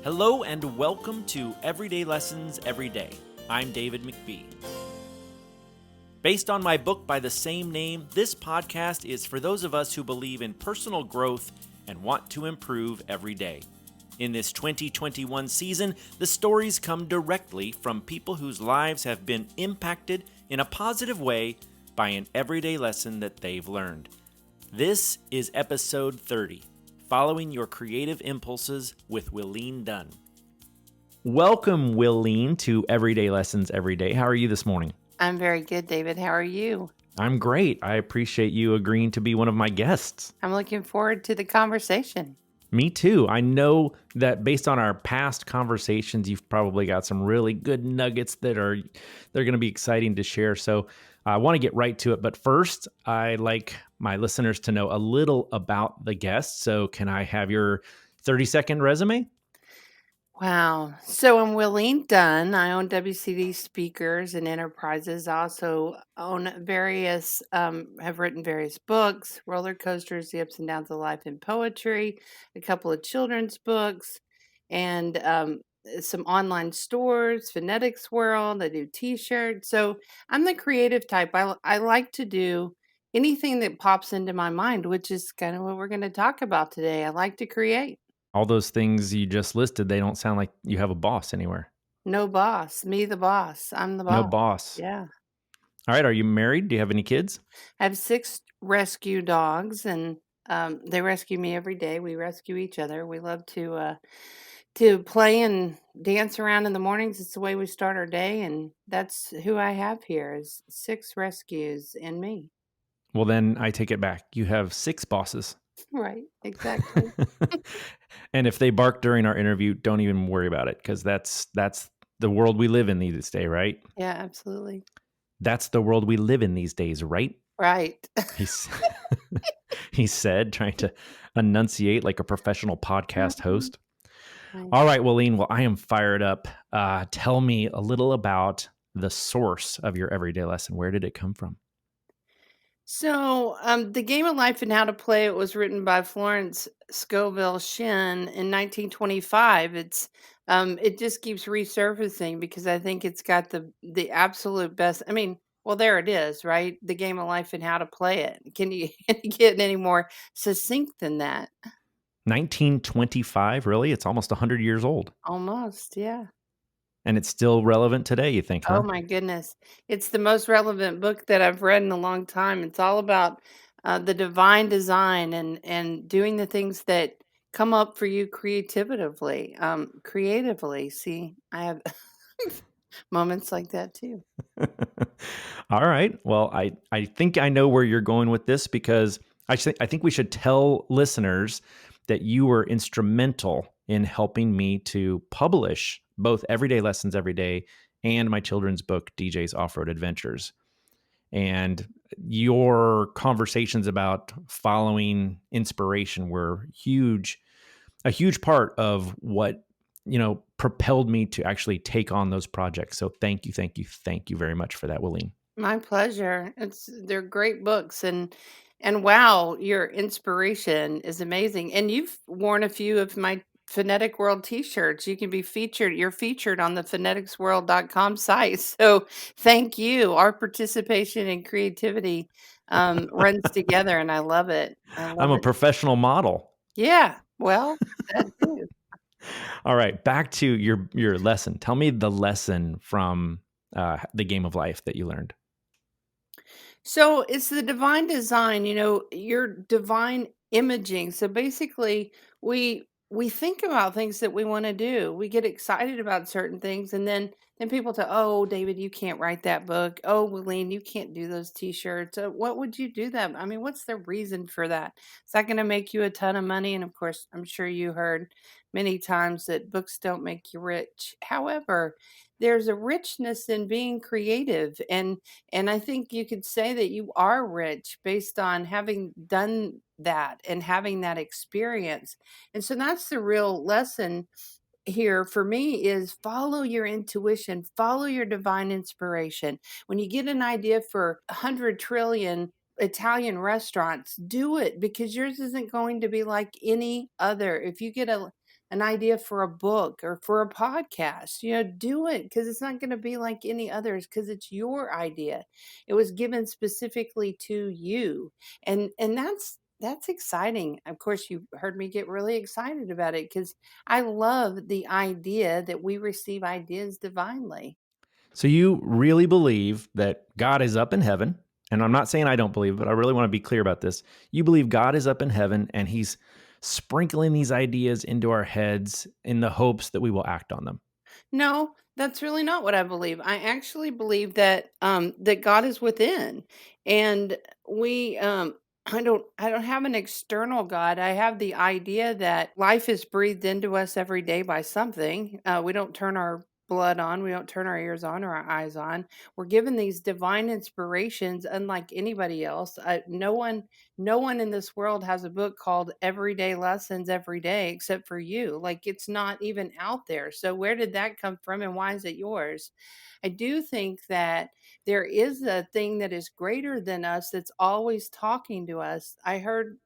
Hello and welcome to Everyday Lessons Every Day. I'm David McBee. Based on my book by the same name, this podcast is for those of us who believe in personal growth and want to improve every day. In this 2021 season, the stories come directly from people whose lives have been impacted in a positive way by an everyday lesson that they've learned. This is episode 30. Following Your Creative Impulses with Wilene Dunn. Welcome, Wilene, to Everyday Lessons Every Day. How are you this morning? I'm very good, David. How are you? I'm great. I appreciate you agreeing to be one of my guests. I'm looking forward to the conversation. Me too. I know that based on our past conversations, you've probably got some really good nuggets they're going to be exciting to share. So I want to get right to it. But first, I like my listeners to know a little about the guest. So can I have your 30-second resume? Wow. So I'm Wilene Dunn. I own WCD Speakers and Enterprises. I also own have written various books, Rollercoasters, The Ups and Downs of Life and Poetry, a couple of children's books, and some online stores, Phonetics World. I do t-shirts. So I'm the creative type. I like to do anything that pops into my mind, which is kind of what we're going to talk about today. I like to create. All those things you just listed, they don't sound like you have a boss anywhere. No boss. Me, the boss. I'm the boss. No boss. Yeah. All right. Are you married? Do you have any kids? I have 6 rescue dogs, and they rescue me every day. We rescue each other. We love to play and dance around in the mornings. It's the way we start our day, and that's who I have here is 6 rescues and me. Well, then I take it back. You have 6 bosses. Right. Exactly. And if they bark during our interview, don't even worry about it, because that's the world we live in these days, right? Yeah, absolutely. That's the world we live in these days, right? Right. He said, trying to enunciate like a professional podcast host. Right. All right, Wilene. Well, I am fired up. Tell me a little about the source of your everyday lesson. Where did it come from? So, The Game of Life and How to Play It was written by Florence Scovel Shinn in 1925. It just keeps resurfacing because I think it's got the absolute best. I mean, well, there it is, right? The Game of Life and How to Play It. Can you get any more succinct than that? 1925, really? It's almost 100 years old. Almost, yeah. And it's still relevant today, you think, huh? Oh my goodness. It's the most relevant book that I've read in a long time. It's all about the divine design and doing the things that come up for you creatively. See, I have moments like that too. All right. Well, I think I know where you're going with this, because I think we should tell listeners that you were instrumental in helping me to publish both Everyday Lessons Every Day and my children's book, DJ's Off-Road Adventures. And your conversations about following inspiration were a huge part of what, propelled me to actually take on those projects. So thank you very much for that, Wilene. My pleasure. They're great books and wow, your inspiration is amazing. And you've worn a few of my Phonetic World t-shirts. You can be featured. You're featured on the phoneticsworld.com site. So thank you. Our participation and creativity runs together, and I love it. I'm a professional model. Yeah. Well, that too. All right, back to your lesson. Tell me the lesson from the Game of Life that you learned. So it's the divine design, your divine imaging. So basically, we think about things that we want to do. We get excited about certain things, and then people say, "Oh, David, you can't write that book. Oh, Wilene, you can't do those t-shirts. What would you do that? I mean, what's the reason for that? Is that going to make you a ton of money?" And of course, I'm sure you heard many times that books don't make you rich. However, there's a richness in being creative, and I think you could say that you are rich based on having done that and having that experience. And so that's the real lesson here for me is follow your intuition, follow your divine inspiration. When you get an idea for 100 trillion Italian restaurants, do it because yours isn't going to be like any other. If you get an idea for a book or for a podcast, do it because it's not going to be like any others because it's your idea. It was given specifically to you. And that's exciting. Of course, you heard me get really excited about it because I love the idea that we receive ideas divinely. So you really believe that God is up in heaven, and I'm not saying I don't believe, but I really want to be clear about this. You believe God is up in heaven and he's sprinkling these ideas into our heads in the hopes that we will act on them. No, that's really not what I believe. I actually believe that God is within, and we I don't have an external God. I have the idea that life is breathed into us every day by something. We don't turn our blood on, we don't turn our ears on or our eyes on. We're given these divine inspirations unlike anybody else. No one in this world has a book called Everyday Lessons Every Day except for you. Like, it's not even out there. So where did that come from and why is it yours? I do think that there is a thing that is greater than us that's always talking to us. I heard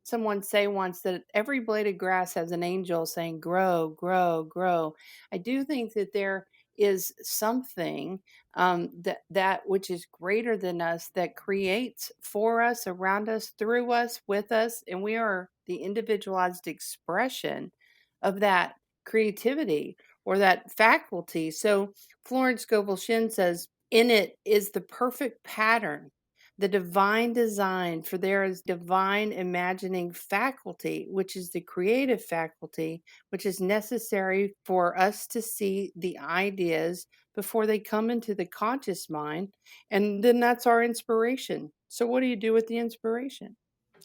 someone say once that every blade of grass has an angel saying, grow, grow, grow. I do think that there is something that which is greater than us that creates for us, around us, through us, with us, and we are the individualized expression of that creativity or that faculty. So Florence Scovel Shinn says, in it is the perfect pattern, the divine design, for there is divine imagining faculty, which is the creative faculty, which is necessary for us to see the ideas before they come into the conscious mind. And then that's our inspiration. So, what do you do with the inspiration?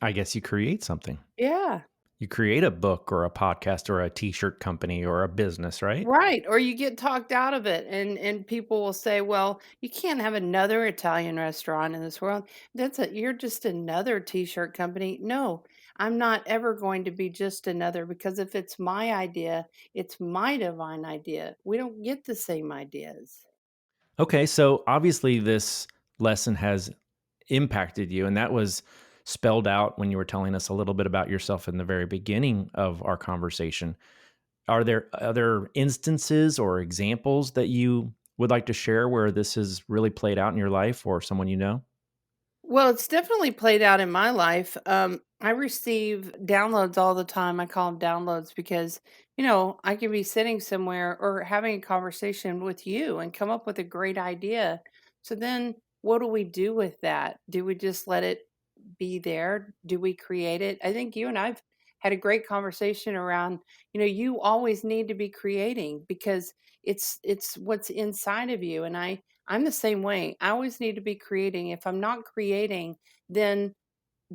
I guess you create something. Yeah. You create a book or a podcast or a t-shirt company or a business, right? Right, or you get talked out of it, and people will say, "Well, you can't have another Italian restaurant in this world. You're just another t-shirt company." No, I'm not ever going to be just another because if it's my idea, it's my divine idea. We don't get the same ideas. Okay, so obviously this lesson has impacted you, and that was spelled out when you were telling us a little bit about yourself in the very beginning of our conversation. Are there other instances or examples that you would like to share where this has really played out in your life or someone you know? Well, it's definitely played out in my life. I receive downloads all the time. I call them downloads because, I can be sitting somewhere or having a conversation with you and come up with a great idea. So then what do we do with that? Do we just let it be there? Do we create it? I think you and I've had a great conversation around, you always need to be creating because it's what's inside of you. And I'm the same way. I always need to be creating. If I'm not creating, then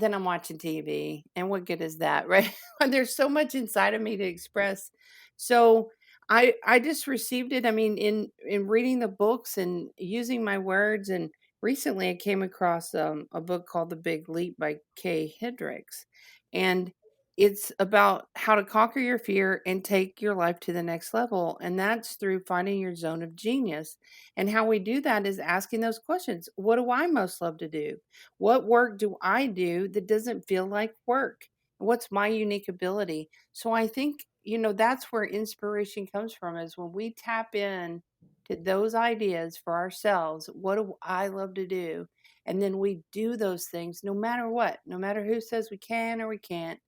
I'm watching TV, and what good is that, right? There's so much inside of me to express. So I just received it. I mean, in reading the books and using my words, and recently I came across a book called The Big Leap by Gay Hendricks, and it's about how to conquer your fear and take your life to the next level, and that's through finding your zone of genius. And how we do that is asking those questions. What do I most love to do? What work do I do that doesn't feel like work? What's my unique ability? So I think, that's where inspiration comes from, is when we tap in to those ideas for ourselves. What do I love to do? And then we do those things no matter what, no matter who says we can or we can't.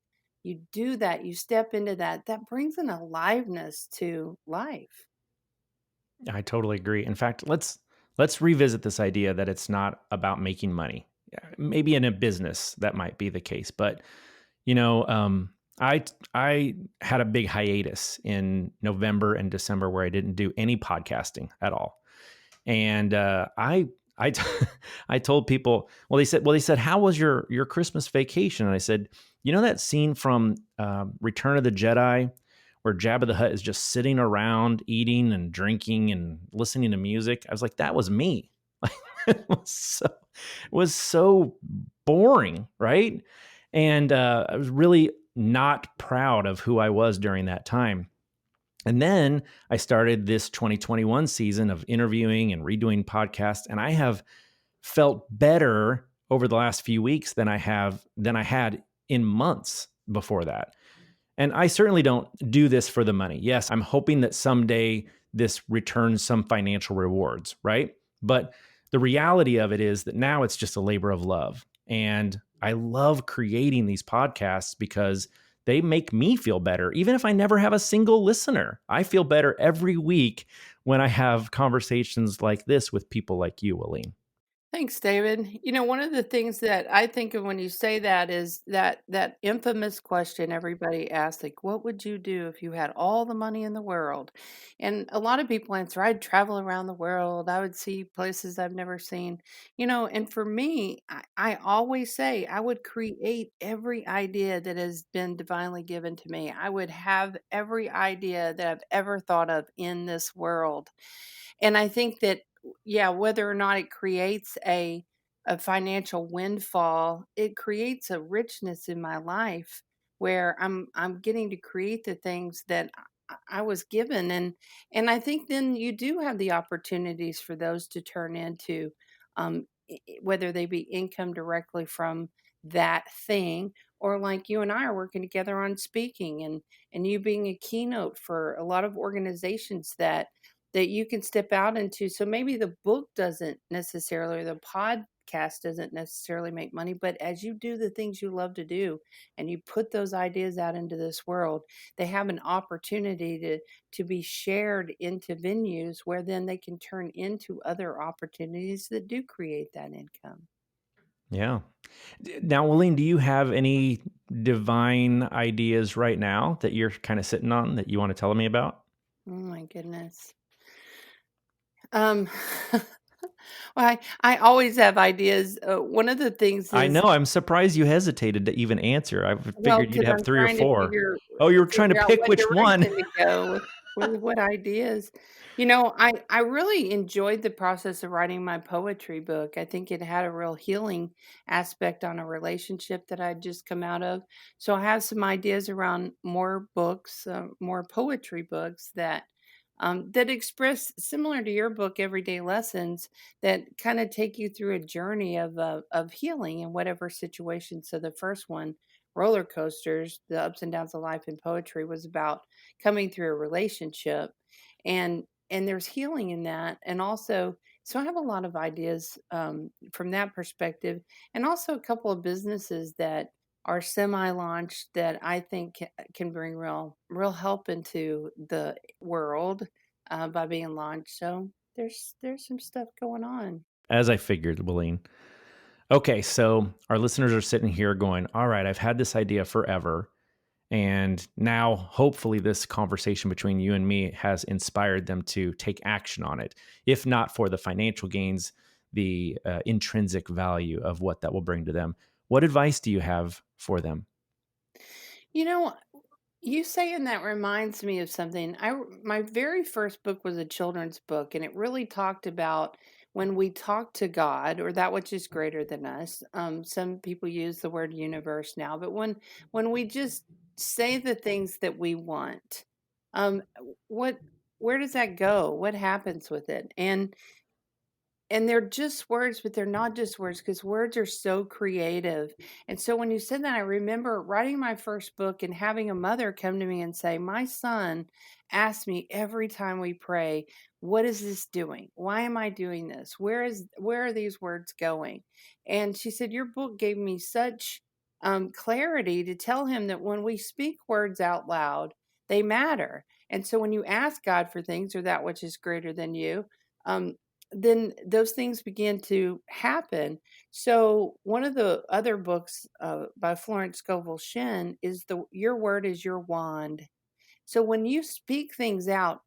You do that, you step into that. That brings an aliveness to life. I totally agree. In fact, let's revisit this idea that it's not about making money. Yeah, maybe in a business that might be the case, but you know, um, I had a big hiatus in November and December where I didn't do any podcasting at all, and I I told people, well they said how was your Christmas vacation? And I said, you know that scene from Return of the Jedi where Jabba the Hutt is just sitting around eating and drinking and listening to music. I was like, that was me. It was so boring, right? And I was really not proud of who I was during that time. And then I started this 2021 season of interviewing and redoing podcasts, and I have felt better over the last few weeks than I had in months before that. And I certainly don't do this for the money. Yes, I'm hoping that someday this returns some financial rewards, right? But the reality of it is that now it's just a labor of love. And I love creating these podcasts because they make me feel better. Even if I never have a single listener, I feel better every week when I have conversations like this with people like you, Aline. Thanks, David. One of the things that I think of when you say that is that infamous question everybody asks, like, what would you do if you had all the money in the world? And a lot of people answer, I'd travel around the world. I would see places I've never seen. And for me, I always say I would create every idea that has been divinely given to me. I would have every idea that I've ever thought of in this world. And I think that, yeah, whether or not it creates a financial windfall, it creates a richness in my life where I'm getting to create the things that I was given. And I think then you do have the opportunities for those to turn into whether they be income directly from that thing, or like you and I are working together on speaking, and you being a keynote for a lot of organizations that you can step out into. So maybe the book doesn't necessarily, or the podcast doesn't necessarily make money, but as you do the things you love to do and you put those ideas out into this world, they have an opportunity to be shared into venues where then they can turn into other opportunities that do create that income. Yeah. Now, Aline, do you have any divine ideas right now that you're kind of sitting on that you want to tell me about? Oh my goodness. Um, well, I always have ideas. One of the things I know. is, I'm surprised you hesitated to even answer. I well, figured you'd because have I'm three or trying to four. figure Oh, you were trying to figure out pick what which one. direction to go with what ideas. I really enjoyed the process of writing my poetry book. I think it had a real healing aspect on a relationship that I'd just come out of. So I have some ideas around more books, more poetry books that express, similar to your book, Everyday Lessons, that kind of take you through a journey of healing in whatever situation. So the first one, Roller Coasters, the ups and downs of life in poetry, was about coming through a relationship, and there's healing in that. And also, so I have a lot of ideas from that perspective, and also a couple of businesses that are semi-launched that I think can bring real help into the world by being launched. So there's some stuff going on. As I figured, Aline. Okay, so our listeners are sitting here going, all right, I've had this idea forever. And now, hopefully, this conversation between you and me has inspired them to take action on it. If not for the financial gains, the intrinsic value of what that will bring to them. What advice do you have for them? You know, you saying that reminds me of something. My very first book was a children's book, and it really talked about when we talk to God or that which is greater than us. Some people use the word universe now, but when we just say the things that we want, um, what where does that go? What happens with it? And they're just words, but they're not just words, because words are so creative. And so when you said that, I remember writing my first book and having a mother come to me and say, my son asks me every time we pray, what is this doing? Why am I doing this? Where are these words going? And she said, your book gave me such clarity to tell him that when we speak words out loud, they matter. And so when you ask God for things or that which is greater than you, um, then those things begin to happen. So one of the other books by Florence Scovel Shinn is the Your Word is Your Wand. So when you speak things out,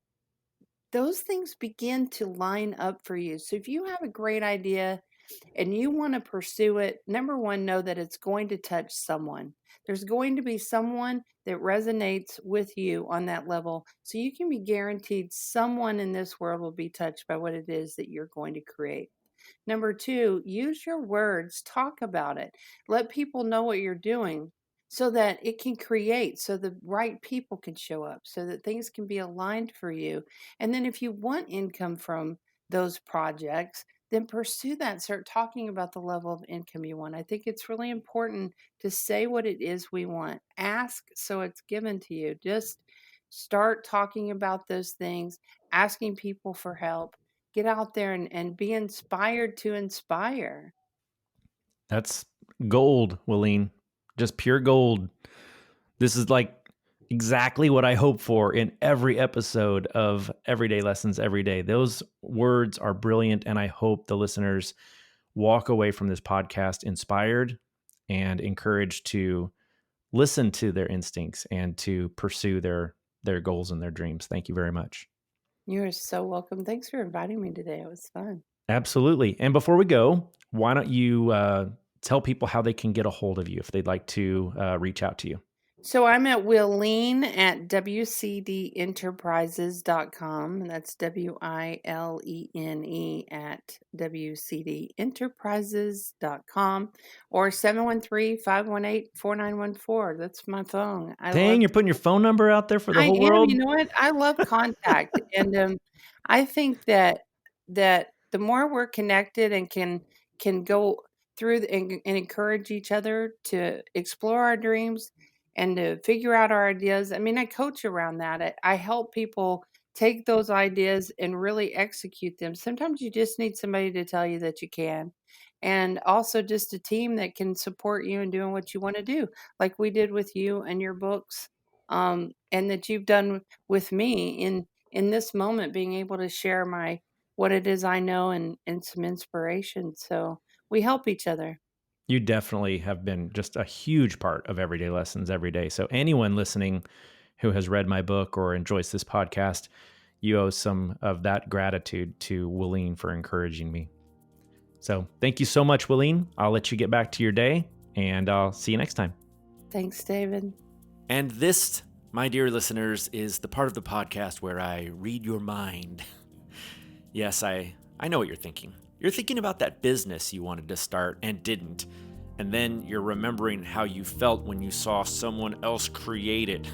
those things begin to line up for you. So if you have a great idea and you want to pursue it, number one, know that it's going to touch someone. There's going to be someone that resonates with you on that level. So you can be guaranteed someone in this world will be touched by what it is that you're going to create. Number two, use your words, talk about it, let people know what you're doing so that it can create, so the right people can show up, so that things can be aligned for you. And then if you want income from those projects, then pursue that. Start talking about the level of income you want. I think it's really important to say what it is we want. Ask so it's given to you. Just start talking about those things, asking people for help. Get out there and be inspired to inspire. That's gold, Wilene. Just pure gold. This is like exactly what I hope for in every episode of Everyday Lessons Every Day. Those words are brilliant, and I hope the listeners walk away from this podcast inspired and encouraged to listen to their instincts and to pursue their goals and their dreams. Thank you very much. You're so welcome. Thanks for inviting me today. It was fun. Absolutely. And before we go, why don't you tell people how they can get a hold of you if they'd like to reach out to you? So I'm at Wilene at WCDenterprises.com. And that's WILENE at WCDenterprises.com or 713-518-4914. That's my phone. I Dang, love you're putting your phone number out there for the I whole am, you world? know what? I love contact, and, I think that the more we're connected and can go through and encourage each other to explore our dreams and to figure out our ideas. I mean, I coach around that. I help people take those ideas and really execute them. Sometimes you just need somebody to tell you that you can, and also just a team that can support you in doing what you wanna do, like we did with you and your books, and that you've done with me in this moment, being able to share my what it is I know and some inspiration. So we help each other. You definitely have been just a huge part of Everyday Lessons every day. So, anyone listening who has read my book or enjoys this podcast, you owe some of that gratitude to Wilene for encouraging me. So, thank you so much, Wilene. I'll let you get back to your day, and I'll see you next time. Thanks, David. And this, my dear listeners, is the part of the podcast where I read your mind. Yes, I know what you're thinking. You're thinking about that business you wanted to start and didn't. And then you're remembering how you felt when you saw someone else create it.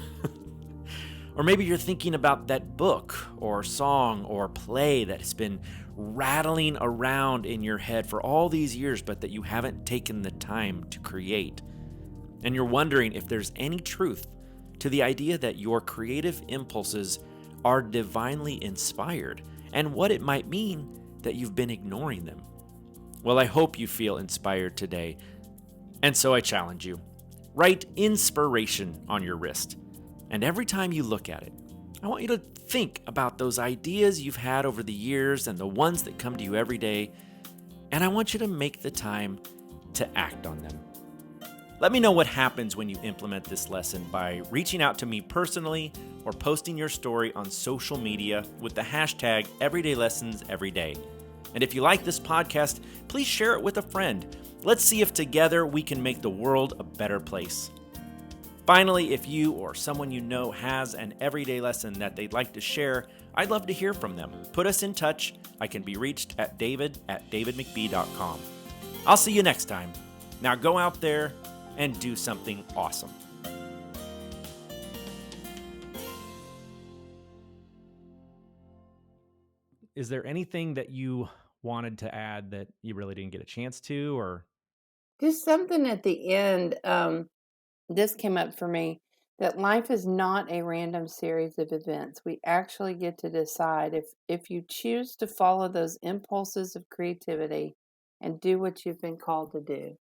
Or maybe you're thinking about that book or song or play that has been rattling around in your head for all these years, but that you haven't taken the time to create. And you're wondering if there's any truth to the idea that your creative impulses are divinely inspired and what it might mean that you've been ignoring them. Well, I hope you feel inspired today. And so I challenge you. Write inspiration on your wrist. And every time you look at it, I want you to think about those ideas you've had over the years and the ones that come to you every day. And I want you to make the time to act on them. Let me know what happens when you implement this lesson by reaching out to me personally or posting your story on social media with the hashtag EverydayLessonsEveryday. And if you like this podcast, please share it with a friend. Let's see if together we can make the world a better place. Finally, if you or someone you know has an everyday lesson that they'd like to share, I'd love to hear from them. Put us in touch. I can be reached at david@davidmcbee.com. I'll see you next time. Now go out there and do something awesome. Is there anything that you wanted to add that you really didn't get a chance to, or? Just something at the end. This came up for me that life is not a random series of events. We actually get to decide if you choose to follow those impulses of creativity and do what you've been called to do.